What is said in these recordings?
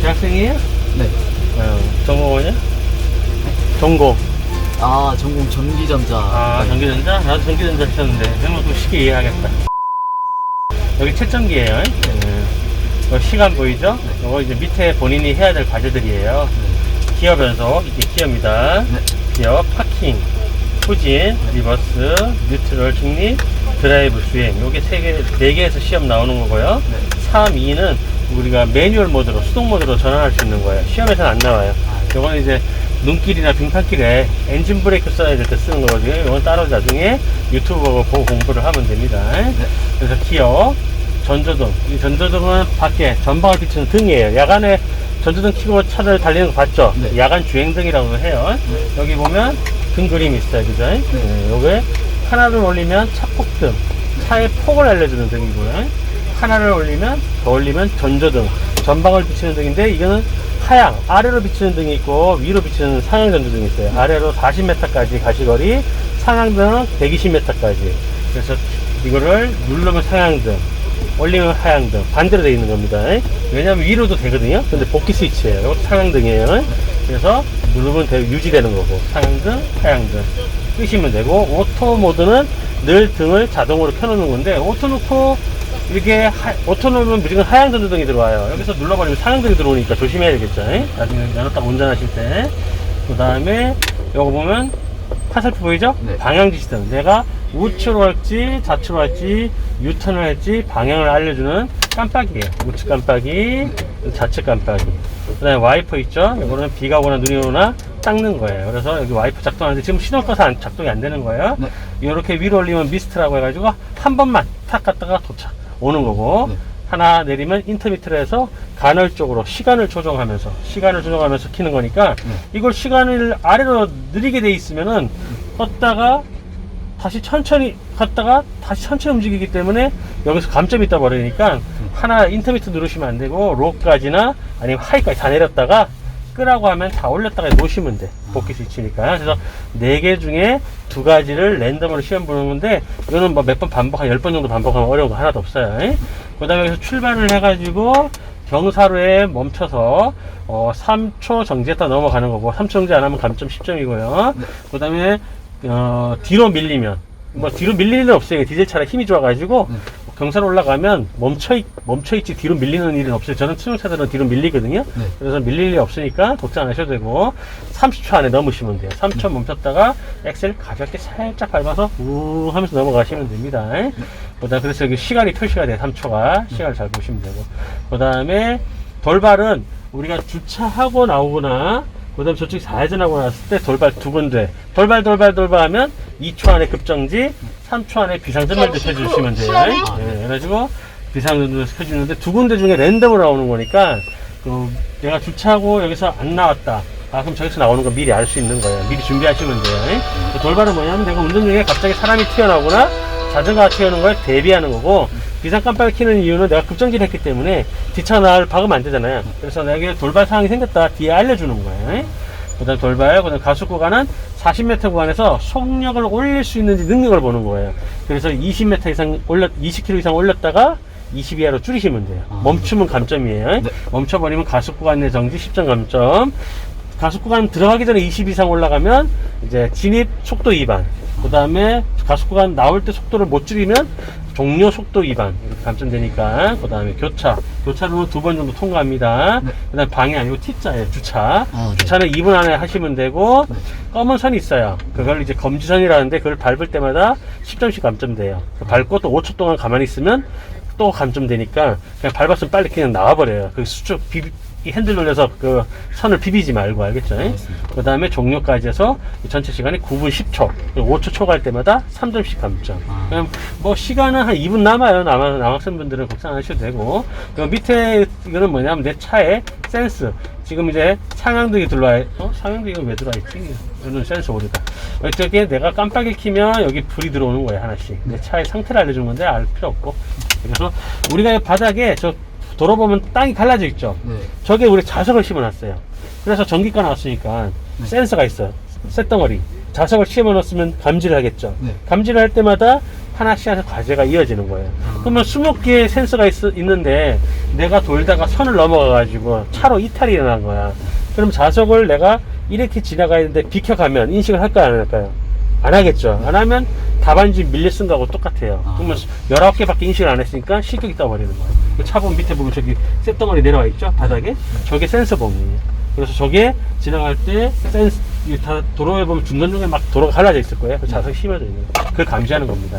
대학생이에요? 네. 전공 뭐냐? 전공. 아, 전공 전기전자. 아, 전기전자? 나도 전기전자 했었는데 형은 좀 쉽게 이해하겠다. 여기 채점기예요. 시간 보이죠? 이거 이제 밑에 본인이 해야 될 과제들이에요. 기어 변속, 이게 기어입니다. 기어, 파킹, 후진, 리버스, 뉴트럴, 중립, 드라이브, 주행. 요게 4개에서 시험 나오는 거고요. 3, 2는 우리가 매뉴얼 모드로, 수동 모드로 전환할 수 있는 거예요. 시험에서는 안 나와요. 요거는 이제 눈길이나 빙판길에 엔진 브레이크 써야 될 때 쓰는 거거든요. 이건 따로 나중에 유튜브 보고 공부를 하면 됩니다. 그래서 기어, 전조등. 이 전조등은 밖에 전방을 비추는 등이에요. 야간에 전조등 켜고 차를 달리는 거 봤죠? 네. 야간 주행등이라고 해요. 여기 보면 등 그림이 있어요. 그죠? 요게 하나를 올리면 차폭등, 차의 폭을 알려주는 등이고요. 하나를 올리면, 더 올리면 전조등, 전방을 비추는 등인데, 이거는 하향, 아래로 비추는 등이 있고 위로 비추는 상향 전조등이 있어요. 아래로 40m까지 가시거리, 상향등은 120m까지. 그래서 이거를 누르면 상향등, 올리면 하향등, 반대로 되어 있는 겁니다. 왜냐면 위로도 되거든요. 근데 복귀 스위치예요. 이것도 상향등이에요. 그래서 누르면 유지되는 거고, 상향등, 하향등 끄시면 되고, 오토 모드는 늘 등을 자동으로 켜놓는 건데, 오토 놓고 이렇게 오토 놓으면 무조건 하향 전조등이 들어와요. 여기서 눌러버리면 상향등이 들어오니까 조심해야 되겠죠. 나중에 딱 운전하실 때. 그 다음에 요거 보면 화살표 보이죠? 네. 방향지시등. 내가 우측으로 할지 좌측으로 할지 유턴을 할지 방향을 알려주는 깜빡이에요. 우측 깜빡이, 좌측 깜빡이. 그 다음에 와이퍼 있죠? 이거는 비가 오거나 눈이 오거나 닦는 거예요. 그래서 여기 와이퍼 작동하는데 지금 신호 꺼서 작동이 안 되는 거예요. 네. 이렇게 위로 올리면 미스트라고 해가지고 한 번만 탁 갔다가 도착 오는 거고, 네. 하나 내리면 인터미터로 해서 간헐적으로 시간을 조정하면서 키는 거니까, 이걸 시간을 아래로 느리게 돼 있으면은 떴다가 다시 천천히 갔다가 다시 천천히 움직이기 때문에 여기서 감점이 있다 버리니까 하나 인터미터 누르시면 안 되고, 로까지나 아니면 하이까지 다 내렸다가 끄라고 하면 다 올렸다가 놓으시면 돼. 복귀 스위치니까. 그래서 4개 중에 2가지를 랜덤으로 시험 보는 건데, 이거는 뭐 몇 번 반복, 한 10번 정도 반복하면 어려운 거 하나도 없어요. 그 다음에 여기서 출발을 해가지고 경사로에 멈춰서 3초 정지했다 넘어가는 거고, 3초 정지 안 하면 감점 10점이고요. 그 다음에 뒤로 밀리면, 뭐 뒤로 밀릴 일은 없어요. 디젤 차라 힘이 좋아가지고 경사로 올라가면 멈춰있지 뒤로 밀리는 일은 없어요. 저는 승용차들은 뒤로 밀리거든요. 그래서 밀릴 일이 없으니까 걱정 안 하셔도 되고, 30초 안에 넘으시면 돼요. 3초 멈췄다가 엑셀 가볍게 살짝 밟아서 우 하면서 넘어가시면 됩니다. 그다음 그래서 여기 시간이 표시가 돼요. 3초가 시간을 잘 보시면 되고, 그 다음에 돌발은 우리가 주차하고 나오거나, 그 다음에 저쪽에 좌회전하고 나왔을 때 돌발 2군데, 돌발 하면 2초 안에 급정지, 3초 안에 비상전멸도 켜주시면 돼요. 그래가지고 비상전멸도 켜주는데 2군데 중에 랜덤으로 나오는 거니까, 내가 주차하고 여기서 안 나왔다, 그럼 저기서 나오는 거 미리 알 수 있는 거예요. 미리 준비하시면 돼요. 돌발은 뭐냐면 내가 운전 중에 갑자기 사람이 튀어나오거나 자전거가 튀어나오는 거에 대비하는 거고, 비상 깜빡이 켜는 이유는 내가 급정지를 했기 때문에 뒷차 나를 박으면 안 되잖아요. 그래서 내가 돌발 상황이 생겼다 뒤에 알려주는 거예요. 그 다음 돌발, 그 다음 가속 구간은 40m 구간에서 속력을 올릴 수 있는지 능력을 보는 거예요. 그래서 20m 이상 20km 이상 올렸다가 20 이하로 줄이시면 돼요. 멈추면 감점이에요. 멈춰버리면 가속 구간 내 정지 10점 감점. 가속 구간 들어가기 전에 20 이상 올라가면 이제 진입 속도 위반, 그 다음에 가속 구간 나올 때 속도를 못 줄이면 종료 속도 위반, 이렇게 감점되니까. 그 다음에 교차로는 2번 정도 통과합니다. 그 다음에 방향, 이거 T자예요. 주차. 주차는 2분 안에 하시면 되고, 검은 선이 있어요. 그걸 이제 검지선이라는데, 그걸 밟을 때마다 10점씩 감점돼요. 밟고 또 5초 동안 가만히 있으면 또 감점되니까, 그냥 밟았으면 빨리 그냥 나와버려요. 그 수축 이 핸들 돌려서 그 선을 비비지 말고, 알겠죠? 그 다음에 종료까지 해서 전체 시간이 9분 10초, 5초 초과할 때마다 3점씩 감점. 그럼 뭐 시간은 한 2분 남아요. 남학생분들은 걱정 안 하셔도 되고. 그 밑에 이거는 뭐냐면 내 차에 센스. 지금 이제 상향등이 들어와, 상향등이 왜 들어와 있지? 이거는 센서 오류다. 어떻게 내가 깜빡이 키면 여기 불이 들어오는 거예요. 하나씩. 내 차의 상태를 알려주는 건데 알 필요 없고. 그래서 우리가 바닥에 도로 보면 땅이 갈라져 있죠. 저게 우리 자석을 심어놨어요. 그래서 전기가 나왔으니까 센서가 있어요. 쇳덩어리. 자석을 심어놨으면 감지를 하겠죠. 감지를 할 때마다 하나씩 하나씩 과제가 이어지는 거예요. 그러면 20개의 센서가 있는데 내가 돌다가 선을 넘어가가지고 차로 이탈이 일어난 거야. 그럼 좌석을 내가 이렇게 지나가야 되는데 비켜가면 인식을 할까요, 안 할까요? 안 하겠죠. 안 하면 답안지 밀려 쓴 거하고 똑같아요. 그러면 19개밖에 인식을 안 했으니까 실격이 떠버리는 거예요. 그 차 보면 밑에 보면 저기 쇳덩어리 내려와 있죠? 바닥에? 저게 센서 범위예요. 그래서 저게 지나갈 때 이게 다 도로에 보면 중간중간에 막 도로가 갈라져 있을 거예요. 그 좌석이 심어져 있는 거예요. 그걸 감지하는 겁니다.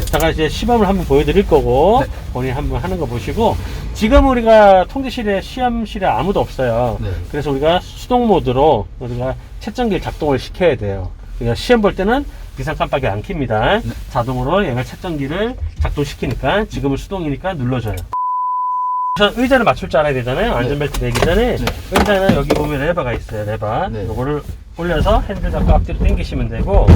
잠깐 이제 시범을 한번 보여드릴 거고, 본인이 한번 하는 거 보시고, 지금 우리가 통제실에, 시험실에 아무도 없어요. 그래서 우리가 수동 모드로 우리가 채점기를 작동을 시켜야 돼요. 그러니까 시험 볼 때는 비상 깜빡이 안 킵니다. 자동으로 얘가 채점기를 작동시키니까 지금은 수동이니까 눌러줘요. 우선 의자를 맞출 줄 알아야 되잖아요. 안전벨트 매기 전에 의자는 여기 보면 레버가 있어요. 레버 요거를 올려서 핸들 잡고 앞뒤로 당기시면 되고,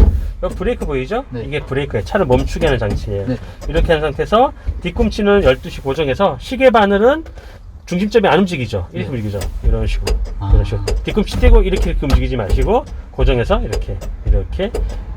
여기 브레이크 보이죠? 이게 브레이크예요. 차를 멈추게 하는 장치예요. 이렇게 한 상태에서 뒤꿈치는 12시 고정해서 시계 바늘은 중심점이 안 움직이죠. 이렇게 움직이죠. 이런 식으로. 이런 식으로. 뒤꿈치 떼고 이렇게 움직이지 마시고 고정해서 이렇게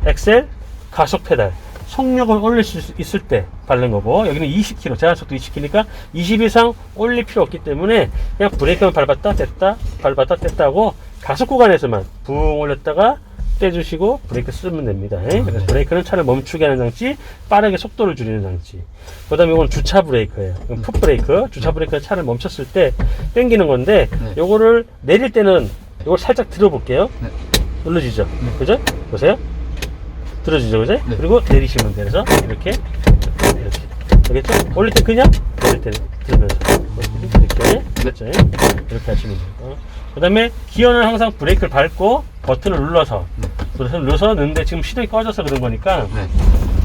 엑셀 가속 페달 속력을 올릴 수 있을 때 바른 거고, 여기는 20km 제한속도 20km니까 20 이상 올릴 필요 없기 때문에 그냥 브레이크만 밟았다 뗐다 밟았다 뗐다 하고 가속 구간에서만 붕 올렸다가 떼주시고 브레이크 쓰면 됩니다. 그래서 브레이크는 차를 멈추게 하는 장치, 빠르게 속도를 줄이는 장치. 그 다음에 이건 주차 브레이크예요. 풋 브레이크. 주차 브레이크는 차를 멈췄을 때 당기는 건데, 요거를 내릴 때는 요걸 살짝 들어볼게요. 눌러지죠? 그죠? 보세요. 들어지죠? 그죠? 그리고 내리시면 돼요. 그래서 이렇게 알겠죠? 올릴 때 그냥, 내릴 때 들으면서 이렇게 그렇죠? 이렇게 하시면 돼요. 그 다음에 기어는 항상 브레이크를 밟고 버튼을 눌러서 넣는데 지금 시동이 꺼져서 그런 거니까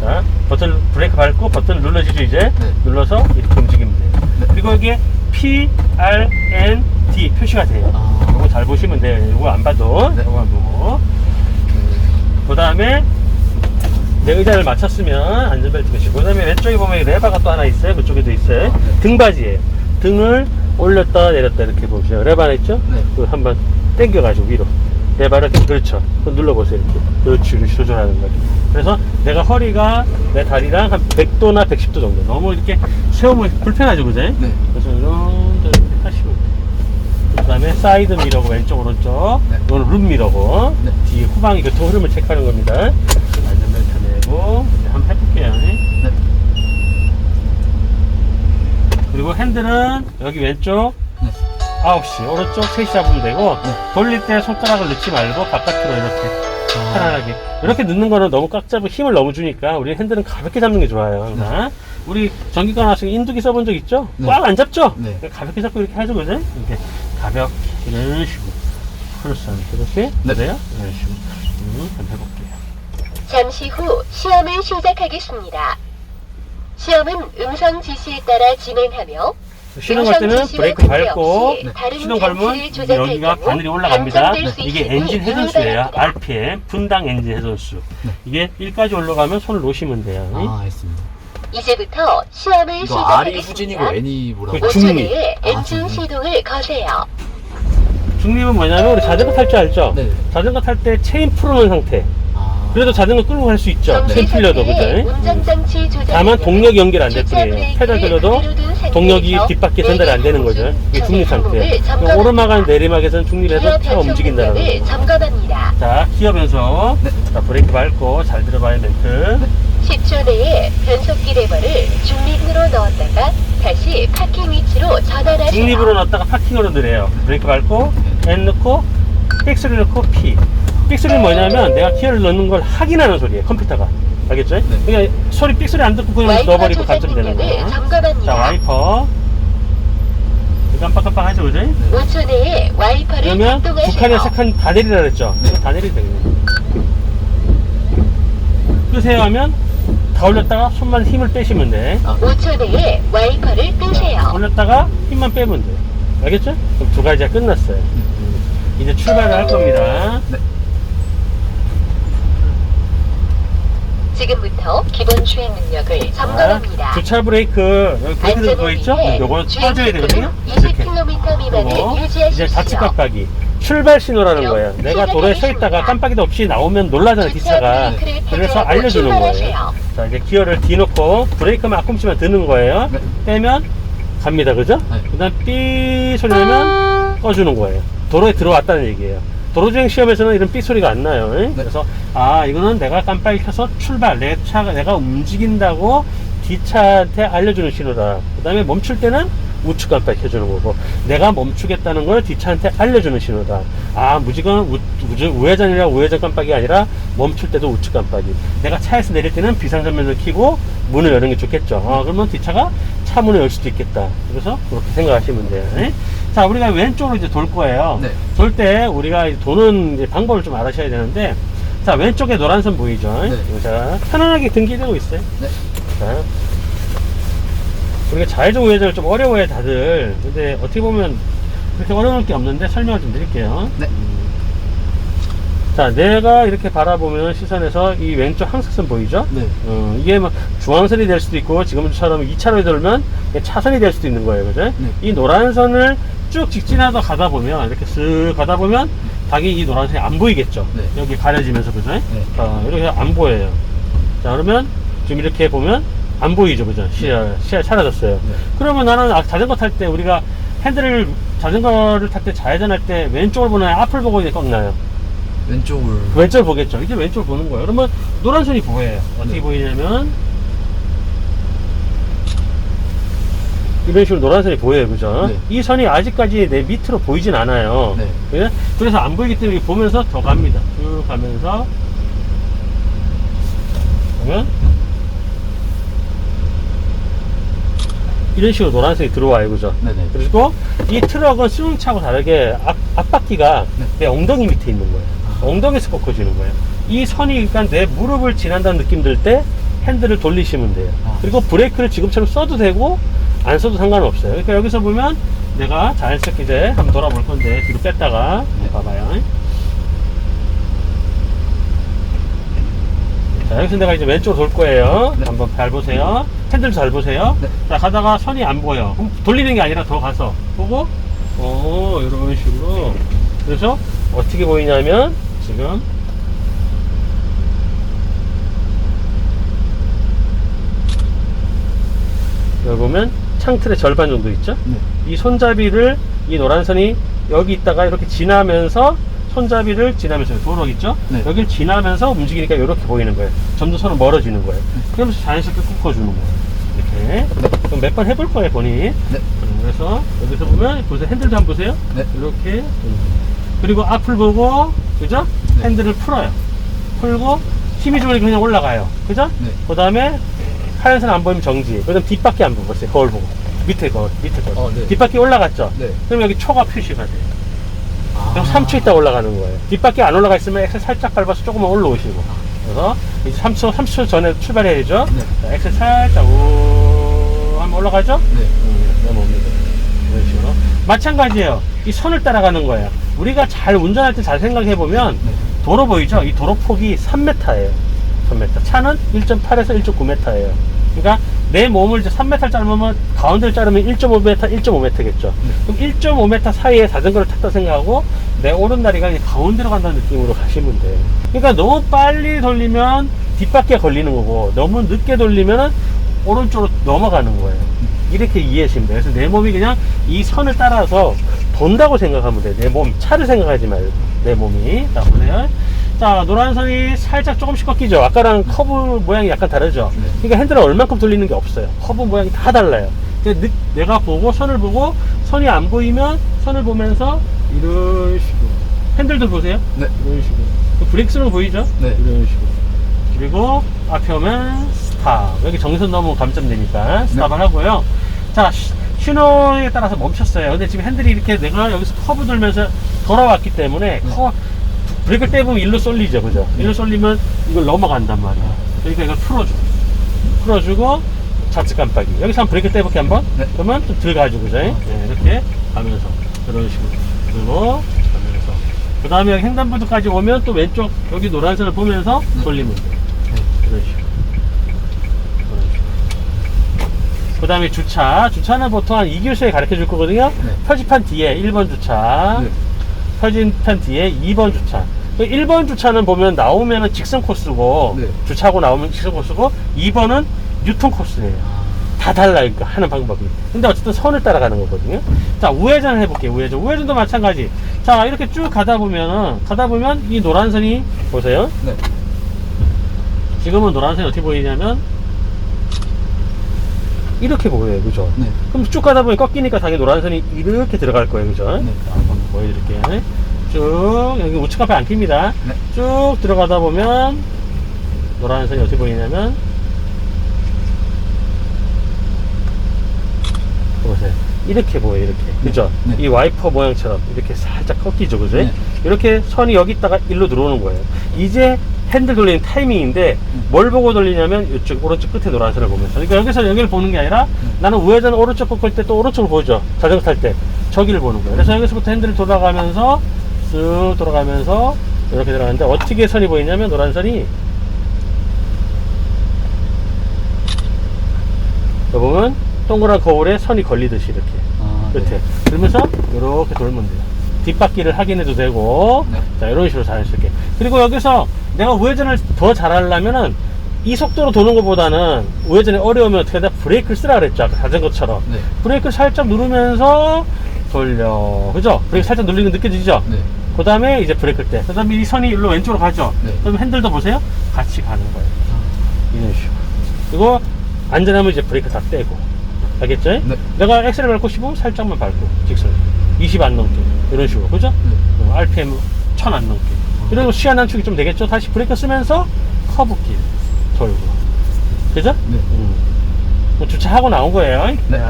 자, 버튼 브레이크 밟고 버튼을 눌러지죠. 이제 눌러서 이렇게 움직이면 돼요. 그리고 이게 PRND 표시가 돼요. 이거 잘 보시면 돼요. 이거 안 봐도 이거 안 보고. 그 다음에 내 의자를 맞췄으면 안전벨트 매시고, 그 다음에 왼쪽에 보면 레버가 또 하나 있어요. 그쪽에도 있어요. 등받이에요. 등을 올렸다 내렸다 이렇게 보시죠. 레버 하나 있죠? 그거 한번 당겨가지고 위로 레버를 그렇죠. 그거 눌러보세요. 이렇게 그렇지. 이렇게 조절하는 거죠. 그래서 내가 허리가 내 다리랑 한 100도나 110도 정도, 너무 이렇게 세우면 불편하죠, 그죠? 그래서 이렇게 하시면 돼요. 그 다음에 사이드 미러고 왼쪽 오른쪽 이거는 룸 미러고 뒤에 후방이 교통 흐름을 체크하는 겁니다. 안전벨트 내고 이제 한번 해볼게요. 그리고 핸들은 여기 왼쪽 9시 오른쪽 3시 잡으면 되고, 돌릴 때 손가락을 넣지 말고 바깥으로 이렇게 편안하게 이렇게 넣는 거는 너무 꽉 잡고 힘을 너무 주니까 우리 핸들은 가볍게 잡는 게 좋아요. 항상 우리 전기과 나와서 인두기 써본 적 있죠? 꽉 안 잡죠? 가볍게 잡고 이렇게 하죠, 그죠? 이렇게 가볍게 이런 식으로 크로스 이렇게 그래요? 이런 식으로 한번 해볼게요. 잠시 후 시험을 시작하겠습니다. 시험은 음성 지시에 따라 진행하며, 시동 걸 때는 브레이크 밟고 시동 걸면 여기가 바늘이 올라갑니다. 이게 엔진 회전수예요. RPM 분당 엔진 회전수. 이게 1까지 올라가면 손을 놓으시면 돼요. 알겠습니다. 이제부터 시험을 이거 R이 후진이고 시작하겠습니다. N이 뭐라고? 5초 내에 엔진 시동을 거세요. 중립은 뭐냐면 우리 자전거 탈 줄 알죠? 자전거 탈 때 체인 풀어놓은 상태. 그래도 자전거 끌고 갈 수 있죠. 체인 풀려도, 그죠? 다만 동력이 연결 안 될 뿐이에요. 페달 들려도 동력이 뒷바퀴에 전달이 안 되는 거죠. 이게 중립 상태. 오르막과 내리막에서는 중립해서 차가 움직인다는 거죠. 점검합니다. 자, 기어 변속. 자, 브레이크 밟고 잘 들어봐요, 멘트. 10초 내에 변속기 레버를 중립으로 넣었다가 다시 파킹 위치로 전환하세요. 중립으로 넣었다가 파킹으로 넣으래요. 브레이크 밟고 N 넣고 픽스를 넣고 P. 픽스는 뭐냐면 내가 기어를 넣는 걸 확인하는 소리예요, 컴퓨터가. 알겠죠? 그러니까 소리 픽스를 안 듣고 그냥 넣어버리고 감점되는 거예요. 점검합니다. 자, 와이퍼 깜빡깜빡 하죠, 그죠? 5초 내에 와이퍼를 그러면 작동하세요. 두 칸에서 칸 다 내리라 그랬죠? 다 내리면 되겠네요. 끄세요 하면 다 올렸다가 손만 힘을 빼시면 돼. 5초 내에 와이퍼를 끄세요. 올렸다가 힘만 빼면 돼. 알겠죠? 그럼 두 가지가 끝났어요. 이제 출발을 할 겁니다. 지금부터 기본 주행 능력을 점검합니다. 주차 브레이크 여기 브레이크 들어있죠? 요걸 꺼줘야 되거든요. 이렇게 10km 미만을 이제 유지하십시오. 좌측 깜빡이 출발 신호라는 거예요. 내가 도로에 서 있다가 깜빡이도 없이 나오면 놀라잖아요, 뒷차가. 그래서 알려주는 거예요. 자, 이제 기어를 뒤놓고 브레이크만 앞꿈치만 드는 거예요. 네. 빼면 갑니다, 그죠? 네. 그 다음 삐 소리 나면 꺼주는 거예요. 도로에 들어왔다는 얘기예요. 도로주행 시험에서는 이런 삐 소리가 안 나요. 그래서 이거는 내가 깜빡이 켜서 출발, 내가 움직인다고 뒷차한테 알려주는 신호다. 그 다음에 멈출 때는 우측 깜빡이 켜주는 거고, 내가 멈추겠다는 걸 뒷차한테 알려주는 신호다. 무조건 우회전이라 우회전 깜빡이 아니라 멈출 때도 우측 깜빡이. 내가 차에서 내릴 때는 비상전면을 켜고 문을 여는 게 좋겠죠. 그러면 뒷차가 차 문을 열 수도 있겠다. 그래서 그렇게 생각하시면 돼요. 자, 우리가 왼쪽으로 이제 돌 거예요. 네. 돌 때 우리가 도는 이제 방법을 좀 알아셔야 되는데, 자, 왼쪽에 노란 선 보이죠? 네. 자, 편안하게 등기되고 있어요. 네. 자, 우리가 좌회전 우회전을 좀 어려워해 다들. 근데 어떻게 보면 그렇게 어려울 게 없는데 설명을 좀 드릴게요. 네. 자, 내가 이렇게 바라보면 시선에서 이 왼쪽 항색선 보이죠? 네. 이게 뭐 중앙선이 될 수도 있고, 지금처럼 2차로에 돌면 차선이 될 수도 있는 거예요, 그죠? 네. 이 노란 선을 쭉 직진하다 가다 보면, 이렇게 쓱 가다 보면 당연히 이 노란색이 안 보이겠죠? 네. 여기 가려지면서, 그죠? 네. 자, 이렇게 안 보여요. 자, 그러면 지금 이렇게 보면 안 보이죠, 그죠? 시야 사라졌어요. 네. 그러면 나는 자전거 탈 때 우리가 자전거를 탈 때 좌회전할 때 왼쪽을 보나요? 앞을 보고 이제 꺾나요? 왼쪽을 보겠죠. 이제 왼쪽을 보는 거예요. 그러면 노란 선이 보여요. 어떻게 네. 보이냐면 이런 식으로 노란 선이 보여요, 그죠? 네. 이 선이 아직까지 내 밑으로 보이진 않아요. 네. 그죠? 그래서 안 보이기 때문에 보면서 더 갑니다. 쭉 가면서 그러면 이런 식으로 노란색이 들어와요, 그죠? 네네. 그리고 이 트럭은 승용차하고 다르게 앞바퀴가 네. 내 엉덩이 밑에 있는 거예요. 엉덩이에서 꺾어지는 거예요. 이 선이 그러니까 내 무릎을 지난다는 느낌 들 때 핸들을 돌리시면 돼요. 그리고 브레이크를 지금처럼 써도 되고 안 써도 상관없어요. 그러니까 여기서 보면 내가 자연스럽게 이제 한번 돌아볼 건데 뒤로 뺐다가 봐봐요. 자, 여기서 내가 이제 왼쪽으로 돌 거예요. 네. 한번 잘 보세요. 핸들 잘 보세요. 네. 자, 가다가 선이 안 보여. 그럼 돌리는 게 아니라 더 가서 보고, 이런 식으로. 그래서 어떻게 보이냐면, 지금, 여기 보면 창틀의 절반 정도 있죠? 네. 이 손잡이를, 이 노란 선이 여기 있다가 이렇게 지나면서 손잡이를 지나면서 도로 있죠? 네. 여기를 지나면서 움직이니까 이렇게 보이는 거예요. 점점 손은 멀어지는 거예요. 그러면서 자연스럽게 꺾어주는 거예요. 이렇게. 그럼 몇 번 해볼 거예요, 본인. 네. 그래서 여기서 보면 보세요. 핸들도 한번 보세요. 네. 이렇게. 그리고 앞을 보고, 그죠? 네. 핸들을 풀어요. 풀고 힘이 좋으니까 그냥 올라가요. 그죠? 네. 그 다음에 하얀선 안 보이면 정지. 그 다음 뒷바퀴 안 보세요. 거울 보고. 밑에 거울. 네. 뒷바퀴 올라갔죠? 네. 그럼 여기 초가 표시가 돼요. 그럼 3초 있다 올라가는 거예요. 뒷바퀴 안 올라가 있으면 엑셀 살짝 밟아서 조금만 올라오시고. 그래서 이제 3초 전에 출발해야죠. 네. 자, 엑셀 살짝 한번 올라가죠? 네. 넘어옵니다. 이런 식으로. 마찬가지예요. 이 선을 따라가는 거예요. 우리가 잘 운전할 때 잘 생각해보면 네. 도로 보이죠? 이 도로 폭이 3m예요. 3m. 차는 1.8에서 1.9m예요. 그러니까 내 몸을 이제 3m를 자르면 가운데를 자르면 1.5m, 1.5m겠죠. 그럼 1.5m 사이에 자전거를 탔다 생각하고 내 오른다리가 이제 가운데로 간다는 느낌으로 가시면 돼요. 그러니까 너무 빨리 돌리면 뒷바퀴가 걸리는 거고 너무 늦게 돌리면 오른쪽으로 넘어가는 거예요. 이렇게 이해하시면 돼요. 그래서 내 몸이 그냥 이 선을 따라서 돈다고 생각하면 돼요. 내 몸, 차를 생각하지 말고 내 몸이. 자, 보세요. 자, 노란 선이 살짝 조금씩 꺾이죠. 아까랑 커브 모양이 약간 다르죠. 네. 그러니까 핸들을 얼만큼 돌리는 게 없어요. 커브 모양이 다 달라요. 근데 내가 보고 선을 보고 선이 안 보이면 선을 보면서 이런 식으로 핸들들 보세요. 네. 이런 식으로. 브레이크는 보이죠? 네. 이런 식으로. 그리고 앞에 오면 스탑. 여기 정선 넘으면 감점되니까 스탑을 하고요. 자, 신호에 따라서 멈췄어요. 근데 지금 핸들이 이렇게 내가 여기서 커브 돌면서 돌아왔기 때문에 브레이크를 떼보면 일로 쏠리죠, 그죠? 일로 쏠리면 이걸 넘어간단 말이야. 그러니까 이걸 풀어주고 좌측 깜빡이. 여기서 한번 브레이크 떼볼게 한번. 네. 그러면 좀 들어가죠, 그죠? 네, 이렇게 가면서 이런 식으로 그리고 가면서 그 다음에 여기 횡단보도까지 오면 또 왼쪽 여기 노란선을 보면서 돌리면 돼요. 이런 식으로. 그 다음에 주차는 보통 한 2교시에 가르쳐 줄 거거든요. 네. 표지판 뒤에 1번 주차, 네. 표지판 뒤에 2번 주차. 1번 주차는 보면 나오면은 직선 코스고, 네. 주차하고 나오면 직선 코스고, 2번은 뉴턴 코스예요. 다 달라요, 그러니까 하는 방법이. 근데 어쨌든 선을 따라가는 거거든요. 자, 우회전 해볼게요. 우회전도 마찬가지. 자, 이렇게 쭉 가다 보면 이 노란 선이 보세요. 네. 지금은 노란 선이 어떻게 보이냐면 이렇게 보여요, 그죠? 네. 그럼 쭉 가다 보면 꺾이니까 당연히 노란 선이 이렇게 들어갈 거예요, 그죠? 네. 한번 보여드릴게요. 쭉 여기 우측 앞에 안 킵니다. 네. 쭉 들어가다 보면 노란 선이 어떻게 보이냐면 보세요. 이렇게 보여요, 이렇게. 그죠? 네. 이 와이퍼 모양처럼 이렇게 살짝 꺾이죠, 그죠? 네. 이렇게 선이 여기 있다가 일로 들어오는 거예요. 이제 핸들 돌리는 타이밍인데 뭘 보고 돌리냐면 이쪽 오른쪽 끝에 노란 선을 보면서. 그러니까 여기서 여기를 보는 게 아니라 나는 우회전 오른쪽 꺾을 때 또 오른쪽을 보죠. 자전거 탈 때. 저기를 보는 거예요. 그래서 여기서부터 핸들을 돌아가면서 쓱 돌아가면서 이렇게 들어가는데 어떻게 선이 보이냐면 노란 선이 여기 보면 동그란 거울에 선이 걸리듯이 이렇게 끝에. 네. 그러면서 이렇게 돌면 돼요. 뒷바퀴를 확인해도 되고, 네. 자, 이런 식으로 자연스럽게. 그리고 여기서 내가 우회전을 더 잘하려면은 이 속도로 도는 것보다는 우회전이 어려우면 어떻게 해야 돼? 브레이크를 쓰라 그랬죠. 아까 자전거처럼. 네. 브레이크를 살짝 누르면서 돌려. 그죠? 브레이크 살짝 누르는 거 느껴지죠? 네. 그 다음에 이제 브레이크 때. 그 다음에 이 선이 일로 왼쪽으로 가죠? 네. 그럼 핸들도 보세요. 같이 가는 거예요. 이런 식으로. 그리고 안전하면 이제 브레이크 다 떼고. 알겠죠? 네. 내가 엑셀을 밟고 싶으면 살짝만 밟고 직선 20 안 넘게 이런 식으로. 그죠? 네. RPM 1000 안 넘게. 이러고 시간 단축이 좀 되겠죠? 다시 브레이크 쓰면서 커브길 돌고. 그죠? 네. 뭐 주차하고 나온 거예요. 네.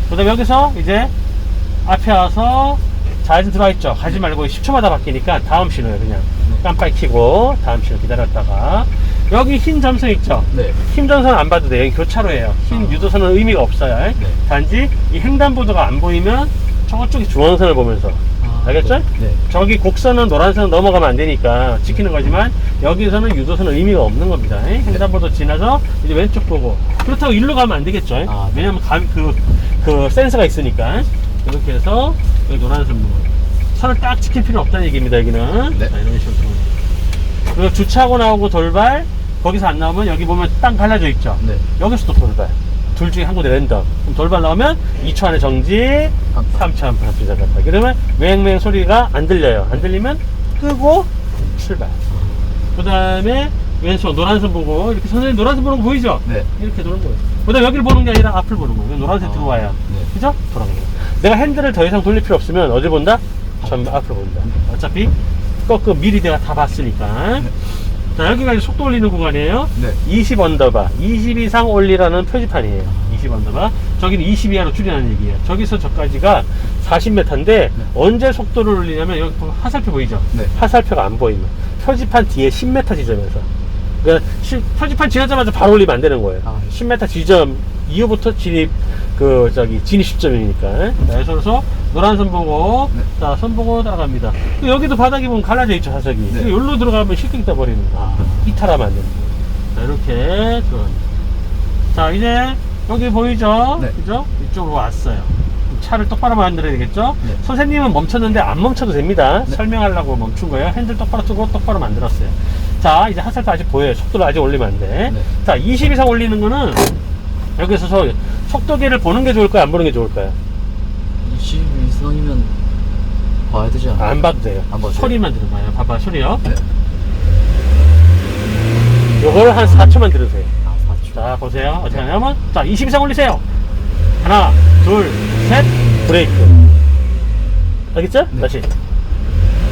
그 다음에 여기서 이제 앞에 와서 좌회전 들어와 있죠. 가지 말고 10초마다 바뀌니까 다음 신호에 그냥 깜빡이 켜고 다음 신호 기다렸다가 여기 흰 점선 있죠. 네. 흰 점선 안 봐도 돼요. 여기 교차로예요. 흰 유도선은 의미가 없어요. 네. 단지 이 횡단보도가 안 보이면 저쪽이 중앙선을 보면서. 알겠죠? 네. 저기 곡선은 노란선은 넘어가면 안 되니까 지키는 거지만 여기서는 유도선은 의미가 없는 겁니다. 횡단보도 지나서 이제 왼쪽 보고. 그렇다고 일로 가면 안 되겠죠. 네. 왜냐면 그 센서가 있으니까. 이렇게 해서 여기 노란선 부분. 선을 딱 지킬 필요 없다는 얘기입니다. 여기는. 네. 자, 이런 식으로. 그리고 주차하고 나오고 돌발. 거기서 안 나오면 여기 보면 땅 갈라져 있죠. 네. 여기서도 돌발. 둘 중에 한 군데 랜덤. 그럼 돌발 나오면 2초 안에 정지, 3초 안에 브레이크 잡았다. 그러면 맹맹 소리가 안 들려요. 안 들리면 끄고 출발. 그 다음에 왼손 노란선 보고 이렇게 선생님 노란선 보는 거 보이죠? 네. 이렇게 도는 거예요. 그 다음에 여기를 보는 게 아니라 앞을 보는 거예요. 노란색 들어와야. 네. 그죠? 돌아가는 거예요. 내가 핸들을 더 이상 돌릴 필요 없으면 어디 본다? 전부 앞을 본다. 어차피 미리 내가 다 봤으니까. 네. 자, 여기가 이제 속도 올리는 구간이에요. 네. 20 언더바, 20 이상 올리라는 표지판이에요. 20 언더바. 저기는 20 이하로 줄이라는 얘기예요. 저기서 저까지가 40m인데 언제 속도를 올리냐면 여기 보면 화살표 보이죠? 네. 화살표가 안 보이면 표지판 뒤에 10m 지점에서. 그러니까 표지판 지나자마자 바로 올리면 안 되는 거예요. 10m 지점 이후부터 진입 시점이니까. 네, 그래서 노란 선 보고, 네. 자, 선 보고 따라갑니다. 또 여기도 바닥이 보면 갈라져 있죠, 자석이. 네. 여기로 들어가면 실king 떠버리는 거. 이탈하면 안 됩니다. 자, 이렇게 들어갑니다. 자, 이제 여기 보이죠? 네. 그죠? 이쪽으로 왔어요. 차를 똑바로 만들어야 되겠죠? 네. 선생님은 멈췄는데 안 멈춰도 됩니다. 네. 설명하려고 멈춘 거예요. 핸들 똑바로 뜨고 똑바로 만들었어요. 자, 이제 화살표 아직 보여요. 속도를 아직 올리면 안 돼. 네. 자, 20 이상 올리는 거는 여기서 속도계를 보는 게 좋을까요? 안 보는 게 좋을까요? 20 이상이면 봐야 되지 않아요? 안 봐도 돼요. 안 봐도 돼요? 소리만 들어봐요. 봐봐, 소리요. 네. 요걸 한 4초만 들으세요. 4초. 자, 보세요. 어떻게 하냐면, 자, 20 이상 올리세요. 하나, 둘, 셋, 브레이크. 알겠죠? 네. 다시.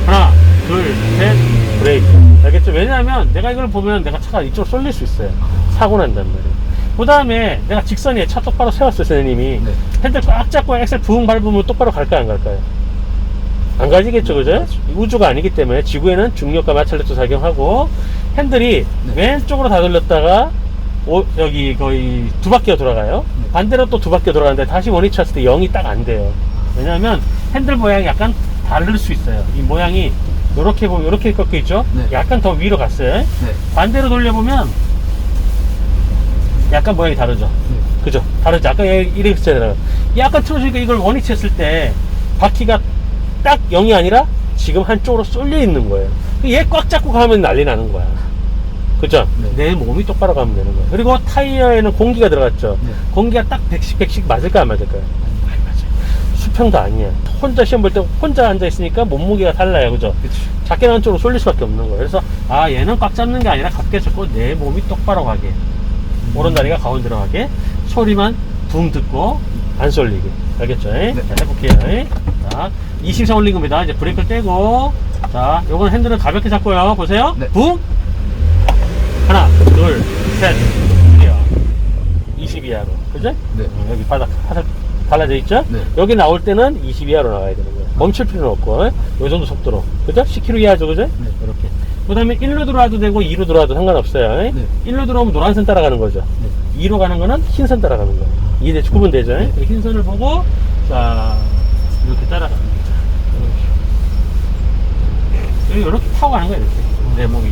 하나, 둘, 셋, 브레이크. 알겠죠? 왜냐하면 내가 이걸 보면 내가 차가 이쪽으로 쏠릴 수 있어요. 사고 난단 말이에요. 그 다음에 내가 직선에 차 똑바로 세웠어요, 선생님이. 네. 핸들 꽉 잡고 엑셀 붕 밟으면 똑바로 갈까요, 안 갈까요? 안 가지겠죠, 그죠? 우주가 아니기 때문에 지구에는 중력과 마찰력도 작용하고 핸들이 네. 왼쪽으로 다 돌렸다가 여기 거의 두 바퀴가 돌아가요. 네. 반대로 또 두 바퀴가 돌아가는데 다시 원위치 했을 때 0이 딱 안 돼요. 왜냐하면 핸들 모양이 약간 다를 수 있어요. 이 모양이 이렇게 보면 이렇게 꺾여 있죠? 네. 약간 더 위로 갔어요. 네. 반대로 돌려보면 약간 모양이 다르죠? 네. 그죠? 다르지? 아까 이렇게 했잖아요. 약간 틀어주니까 이걸 원위치 했을 때 바퀴가 딱 0이 아니라 지금 한쪽으로 쏠려 있는 거예요. 얘 꽉 잡고 가면 난리 나는 거야. 그죠? 네. 내 몸이 똑바로 가면 되는 거야. 그리고 타이어에는 공기가 들어갔죠? 네. 공기가 딱 100씩 맞을까 안 맞을까요? 많이 맞아요. 수평도 아니야. 혼자 시험 볼 때 혼자 앉아있으니까 몸무게가 달라요. 그죠? 그치. 작게 나는 쪽으로 쏠릴 수밖에 없는 거예요. 그래서 얘는 꽉 잡는 게 아니라 갖게 잡고 내 몸이 똑바로 가게, 오른다리가 가운데로 가게, 소리만 붕 듣고 안 쏠리게. 알겠죠? 자, 해볼게요. 자, 20상 올린 겁니다. 이제 브레이크를 떼고, 자, 요건 핸들은 가볍게 잡고요. 보세요. 네. 붕! 하나, 둘, 셋, 넷. 20 이하로. 그죠? 네. 여기 바닥 화살 달라져 있죠? 네. 여기 나올 때는 20 이하로 나가야 되는 거예요. 멈출 필요는 없고, 요 정도 속도로. 그죠? 10km 이하죠, 그죠? 네. 이렇게. 그 다음에 1로 들어와도 되고, 2로 들어와도 상관없어요. 네. 1로 들어오면 노란선 따라가는 거죠. 네. 2로 가는 거는 흰선 따라가는 거예요. 이해 구분되죠? 네. 흰선을 보고, 자, 이렇게 따라갑니다. 이렇게 타고 가는 거예요, 이렇게. 내 몸이.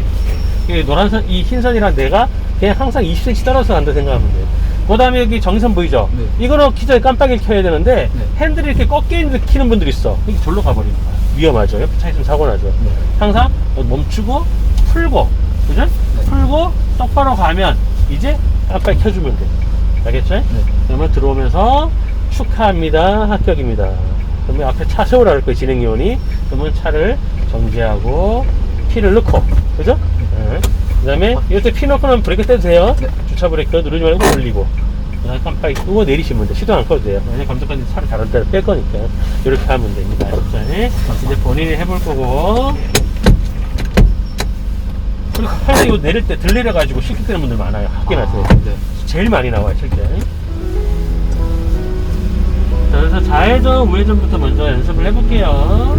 이 노란선, 이 흰선이랑 내가 그냥 항상 20cm 떨어져서 간다 생각하면 돼요. 그 다음에 여기 정선 보이죠? 네. 이거는 키 전에 깜빡이를 켜야 되는데, 네. 핸들이 이렇게 꺾여 있는데 키는 분들이 있어. 이게 절로 가버리는 거야. 위험하죠. 옆에 차 있으면 사고 나죠. 네. 항상 멈추고, 풀고, 그죠? 네. 풀고, 똑바로 가면, 이제 깜빡이 켜주면 돼. 알겠죠? 네. 그러면 들어오면서, 축하합니다. 합격입니다. 그러면 앞에 차 세우라 할 거예요, 진행요원이. 그러면 차를 정지하고, 키를 넣고, 그죠? 네. 그 다음에, 이때 피 넣고 나면 브레이크 떼도 돼요. 네. 주차 브레이크 누르지 말고 올리고. 그 다음에 깜빡이 끄고 내리시면 돼. 시동 안 꺼도 돼요. 만약에 감독관님 차를 다른 데로 뺄 거니까. 이렇게 하면 됩니다. 알겠죠? 이제 본인이 해볼 거고. 그리고 항상 이거 내릴 때 들 내려가지고 실격되는 분들 많아요. 확인하세요. 네. 제일 많이 나와요, 실제. 자, 그래서 좌회전, 우회전부터 먼저 연습을 해볼게요.